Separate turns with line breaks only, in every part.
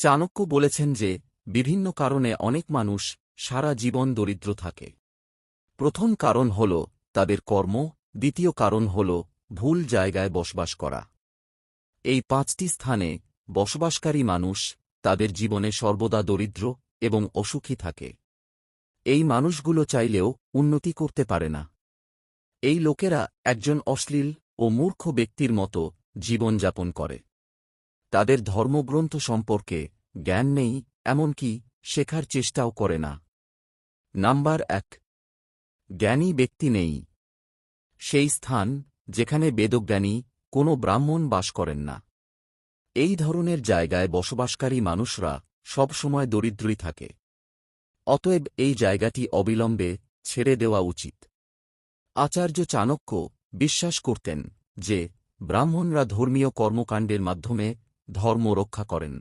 চাণক্য বলেছেন যে বিভিন্ন কারণে অনেক মানুষ সারা জীবন দরিদ্র থাকে। প্রথম কারণ হল তাদের কর্ম, দ্বিতীয় কারণ হল ভুল জায়গায় বসবাস করা। এই পাঁচটি স্থানে বসবাসকারী মানুষ তাদের জীবনে সর্বদা দরিদ্র এবং অসুখী থাকে। এই মানুষগুলো চাইলেও উন্নতি করতে পারে না। এই লোকেরা একজন অশ্লীল ও মূর্খ ব্যক্তির মতো জীবনযাপন করে। তাদের ধর্মগ্রন্থ সম্পর্কে জ্ঞান নেই, এমনকি শেখার চেষ্টাও করে না। নাম্বার 1, জ্ঞানী ব্যক্তি নেই। সেই স্থান যেখানে বেদজ্ঞানী কোনো ব্রাহ্মণ বাস করেন না। এই ধরনের জায়গায় বসবাসকারী মানুষরা সবসময় দরিদ্রই থাকে। অতএব এই জায়গাটি অবিলম্বে ছেড়ে দেওয়া উচিত। আচার্য চাণক্য বিশ্বাস করতেন যে ব্রাহ্মণরা ধর্মীয় কর্মকাণ্ডের মাধ্যমে ধর্ম রক্ষা করেন।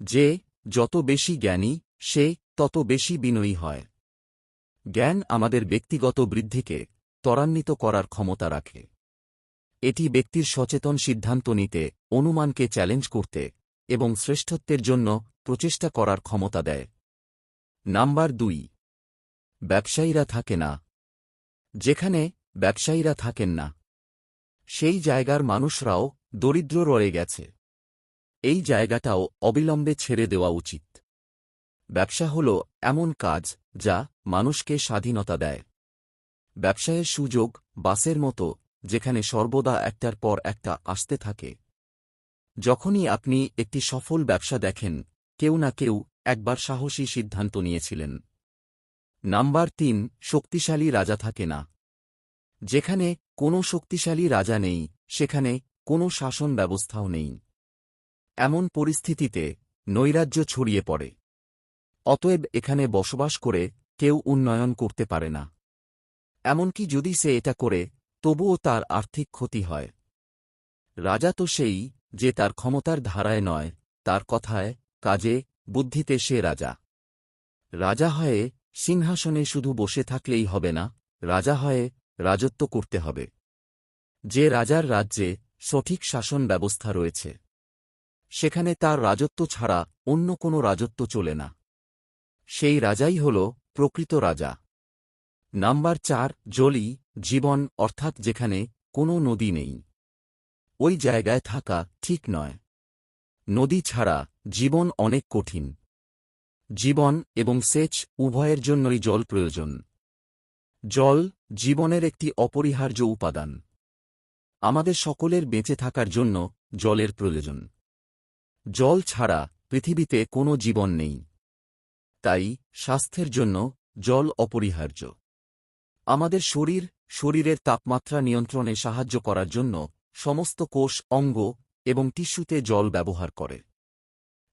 যে যত বেশি জ্ঞানী সে তত বেশি বিনয়ী হয়। জ্ঞান আমাদের ব্যক্তিগত বৃদ্ধিকে ত্বরান্বিত করার ক্ষমতা রাখে। এটি ব্যক্তির সচেতন সিদ্ধান্ত নিতে, অনুমানকে চ্যালেঞ্জ করতে এবং শ্রেষ্ঠত্বের জন্য প্রচেষ্টা করার ক্ষমতা দেয়। নাম্বার 2, ব্যবসায়ীরা থাকে না। যেখানে ব্যবসায়ীরা থাকেন না সেই জায়গার মানুষরাও দরিদ্র রয়ে গেছে। এই জায়গাটাও অবিলম্বে ছেড়ে দেওয়া উচিত। ব্যবসা হল এমন কাজ যা মানুষকে স্বাধীনতা দেয়। ব্যবসায়ের সুযোগ বাসের মতো, যেখানে সর্বদা একটার পর একটা আসতে থাকে। যখনই আপনি একটি সফল ব্যবসা দেখেন, কেউ না কেউ একবার সাহসী সিদ্ধান্ত নিয়েছিলেন। নাম্বার 3, শক্তিশালী রাজা থাকে না। যেখানে কোনো শক্তিশালী রাজা নেই সেখানে কোনো শাসন ব্যবস্থাও নেই। এমন পরিস্থিতিতে নৈরাজ্য ছড়িয়ে পড়ে। অতএব এখানে বসবাস করে কেউ উন্নয়ন করতে পারে না। এমনকি যদি সে এটা করে তবুও তার আর্থিক ক্ষতি হয়। রাজা তো সেই যে তার ক্ষমতার ধারায় নয়, তার কথায়, কাজে, বুদ্ধিতে সে রাজা। রাজা হয়ে সিংহাসনে শুধু বসে থাকলেই হবে না, রাজা হয়ে রাজত্ব করতে হবে। যে রাজার রাজ্যে সঠিক শাসন ব্যবস্থা রয়েছে, সেখানে তার রাজত্ব ছাড়া অন্য কোনো রাজত্ব চলে না। সেই রাজাই হল প্রকৃত রাজা। নাম্বার 4, জলই জীবন, অর্থাৎ যেখানে কোনো নদী নেই ওই জায়গায় থাকা ঠিক নয়। নদী ছাড়া জীবন অনেক কঠিন। জীবন এবং সেচ উভয়ের জন্যই জল প্রয়োজন। জল জীবনের একটি অপরিহার্য উপাদান। আমাদের সকলের বেঁচে থাকার জন্য জলের প্রয়োজন। জল ছাড়া পৃথিবীতে কোনো জীবন নেই। তাই স্বাস্থ্যের জন্য জল অপরিহার্য। আমাদের শরীরের তাপমাত্রা নিয়ন্ত্রণে সাহায্য করার জন্য সমস্ত কোষ, অঙ্গ এবং টিস্যুতে জল ব্যবহার করে।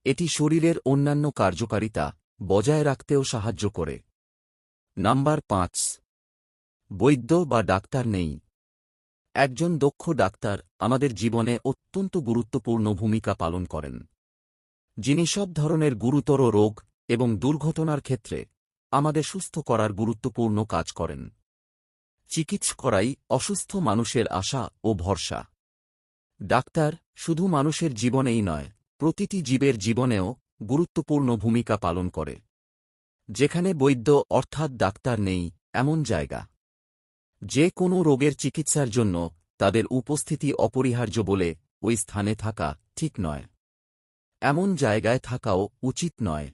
এটি শরীরের অন্যান্য কার্যকারিতা বজায় রাখতেও সাহায্য করে। নাম্বার 5, বৈদ্য বা ডাক্তার নেই। একজন দক্ষ ডাক্তার আমাদের জীবনে অত্যন্ত গুরুত্বপূর্ণ ভূমিকা পালন করেন। যিনি সব ধরনের গুরুতর রোগ এবং দুর্ঘটনার ক্ষেত্রে আমাদের সুস্থ করার গুরুত্বপূর্ণ কাজ করেন। চিকিৎসা করাই অসুস্থ মানুষের আশা ও ভরসা। ডাক্তার শুধু মানুষের জীবনেই নয়, প্রতিটি জীবের জীবনেও গুরুত্বপূর্ণ ভূমিকা পালন করে। যেখানে বৈদ্য অর্থাৎ ডাক্তার নেই, এমন জায়গা যে কোনো রোগের চিকিৎসার জন্য তাদের উপস্থিতি অপরিহার্য বলে ওই স্থানে থাকা ঠিক নয়। এমন জায়গায় থাকাও উচিত নয়।